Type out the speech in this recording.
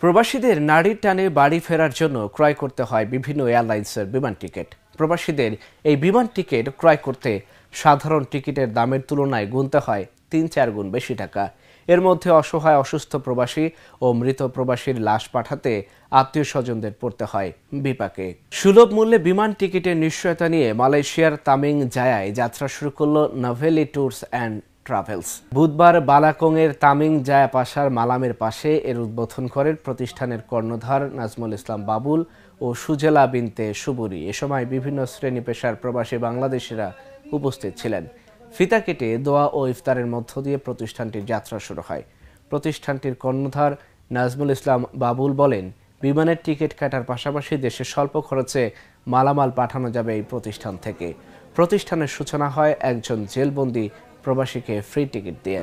প্রবাসীদের নাড়ির টানে বাড়ি ফেরার জন্য ক্রয় করতে হয় বিভিন্ন এয়ারলাইন্সের বিমান টিকিট। প্রবাসীদের এই বিমান টিকিট ক্রয় করতে সাধারণ টিকিটের দামের তুলনায় গুনতে হয় ৩-৪ গুণ বেশি টাকা। এর মধ্যে অসহায় অসুস্থ প্রবাসী ও মৃত প্রবাসীর লাশ পাঠাতে আত্মীয় স্বজনদের পড়তে হয় বিপাকে। সুলভ মূল্যে বিমান টিকিটের নিশ্চয়তা নিয়ে মালয়েশিয়ার তামিং জায়ায় যাত্রা শুরু করলো নভেলি ট্যুরস অ্যান্ড ট্রাভেলস। বুধবার বালাকংয়ের তামিং জায়া পাশার মালামের পাশে এর উদ্বোধন করেন প্রতিষ্ঠানের কর্ণধার নাজমুল ইসলাম বাবুল ও সুজেলা বিনতে সুবুরি। এ সময় বিভিন্ন শ্রেণী পেশার প্রবাসী বাংলাদেশিরা উপস্থিত ছিলেন। ফিতা কেটে দোয়া ও ইফতারের মধ্য দিয়ে প্রতিষ্ঠানটির যাত্রা শুরু হয়। প্রতিষ্ঠানটির কর্ণধার নাজমুল ইসলাম বাবুল বলেন, বিমানের টিকিট কাটার পাশাপাশি দেশে স্বল্প খরচে মালামাল পাঠানো যাবে এই প্রতিষ্ঠান থেকে। প্রতিষ্ঠানের সূচনা হয় একজন জেলবন্দি প্রবাসীকে ফ্রি টিকিট দিয়ে।